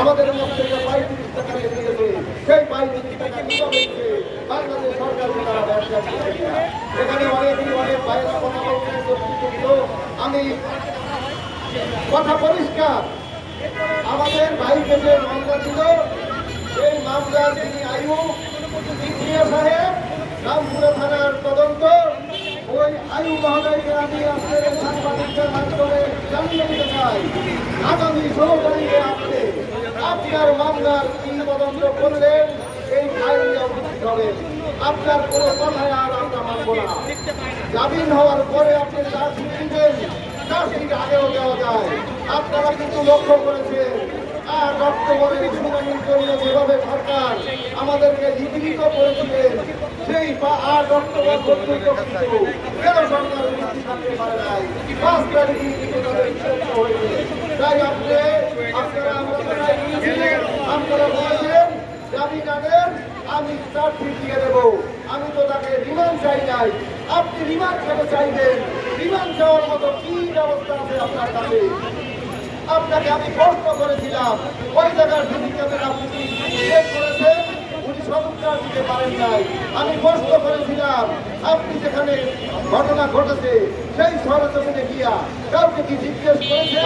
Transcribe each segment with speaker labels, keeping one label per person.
Speaker 1: আমাদের কাছ থেকে ৩৫ টাকা নিয়েছে, সেই ৩৫ টাকা কিভাবে বাংলাদেশ সরকারকে তারা ব্যবসা করছে না। এখানে অনেক বাইরে কথা বলছেন। আমি কথা পরিষ্কার, আমাদের ভাইকে যে মামলা ছিল সেই মামলার যিনি আয়ু সাহেব রামপুরা থানার তদন্ত, ওই আয়ু মহোদয়কে আমি আপনাদের সাংবাদিকদের মাধ্যমে জানিয়ে দিতে চাই, আগামী ১৬ তারিখে আপনি আপনার মামলার কি তদন্ত করলেন এই আইন উপস্থিত হবেন। আপনার কোনো কথায় আর আমরা মানব না। জামিন হওয়ার পরে আপনি চার্জশিট দিবেন, চার্জশিট আগেও দেওয়া যায়। আপনারা কিন্তু লক্ষ্য করেছেন ৮ অক্টোবরের শুনানির জন্য যেভাবে সরকার আমাদেরকে জীবিত করেছিলেন, সেই ৮ অক্টোবর পর্যন্ত কিন্তু কেন সরকার উপস্থিত থাকতে পারে নাই। ৫ তারিখে কিন্তু তাদের বিশেষ হয়েছে। তাই আপনারা আপনারা বলেছেন জামিন আনেন, আমি চার্জশিট দিয়ে দেবো। আমি তো তাকে রিমান্ড চাই নাই, আপনি রিমান্ড কেন চাইবেন? রিমান্ড চাওয়ার মতো কি ব্যবস্থা আছে আপনার কাছে? আপনাকে আমি প্রশ্ন করেছিলাম, ওই জায়গার সিসি ক্যামেরা আপনি চেক করেছেন, উনি সদুত্তর দিতে পারেন নাই। আমি প্রশ্ন করেছিলাম, আপনি যেখানে ঘটনা ঘটেছে সেই সরজমিনে গিয়া কাউকে কি জিজ্ঞেস করেছেন?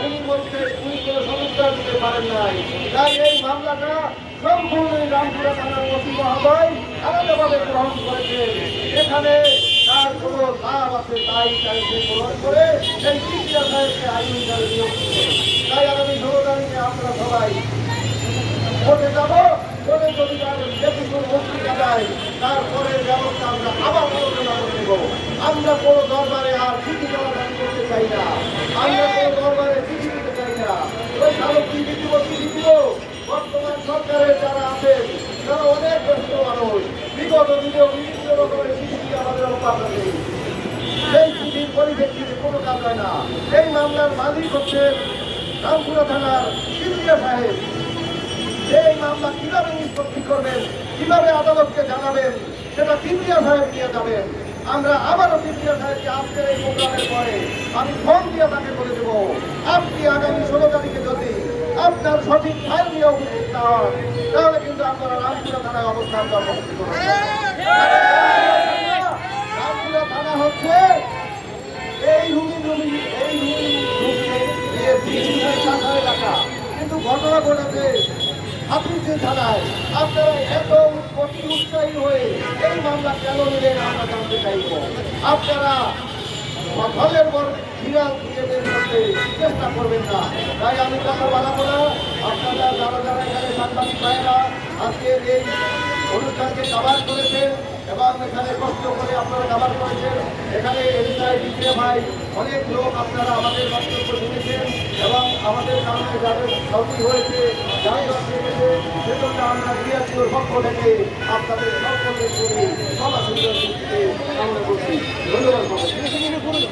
Speaker 1: উনি বলছে উনি কোনো সদুত্তর দিতে পারেন নাই। তাই এই মামলাটা সম্পূর্ণই রামপুরা থানার ওসি মহোদয় আলাদাভাবে গ্রহণ করেছেন। এখানে তার কোনো লাভ আছে তাই চাইছে গ্রহণ করে সেই তৃতীয় সাহেবকে আইন হিসাবে নিয়োগ করে। তাই আগামী ১৬ তারিখে আমরা সবাই কোর্টে যাব, কোর্টে যদি দেখুন বক্তৃতা দেয় তারপরে ব্যবস্থা আমরা আবার আলোচনা করে দেব। আমরা কোনো দরবারে আর চিঠি জমাদানি করতে চাই না, আমরা কোনো দরবারে চিঠি দিতে চাই না। ওই কারণ চিঠি দিব, চিঠি দিব। বর্তমান সরকারের যারা আছেন তারা অনেক ব্যস্ত মানুষ, বিগত দিনেও বিভিন্ন রকমের চিঠি দিয়ে আমাদের অপাত্র নেই। সেই চিঠির পরিপ্রেক্ষিতে কোনো কাজ হয় না। এই মামলার মালিক হচ্ছেন রামপুরা থানার সিদ্দিয়া সাহেব। এই মামলা কিভাবে নিষ্পত্তি করবেন, কিভাবে আদালতকে জানাবেন, সেটা সিদ্দিয়া সাহেব নিয়ে যাবেন। আমরা আবারও সিদ্দিয়া সাহেবকে আজকের এই প্রোগ্রামের পরে আমি ফোন দিয়ে তাকে বলে দেব, আপনি আগামী ১৬ তারিখে যদি আপনার সঠিক ফাইল নিয়ে উপস্থিত না হন তাহলে কিন্তু আপনারা রামপুরা থানায় অবস্থান কর্মসূচি করবেন। রামপুরা থানা হচ্ছে এই এলাকা, কিন্তু ঘটনা ঘটেছে হাফিজের থানায়। আপনারা এত উৎসাহী হয়ে এই মামলা কেন নিলেন আমরা জানতে চাইব। আপনারা ফলের পর বিড়াল দিয়ে বের করতে চেষ্টা করবেন না। তাই আমি কথা বাড়াবো না। আপনারা যারা যারা এখানে সাংবাদিক ভাইয়েরা আজকের এই অনুষ্ঠানকে কাভার করেছেন এবং এখানে কষ্ট করে আপনারা কাভার করেছেন, এখানে এলাকায় দ্বিতীয় ভাই অনেক লোক আপনারা আমাদের বক্তব্য শুনেছেন এবং আমাদের কারণে যাদের ক্ষতি হয়েছে, যানজট থেকেছে, সেজন্য আমরা বিআরটিওর পক্ষ থেকে আপনাদের সকলের জন্য সভা সুন্দর আমরা করছি। ধন্যবাদ।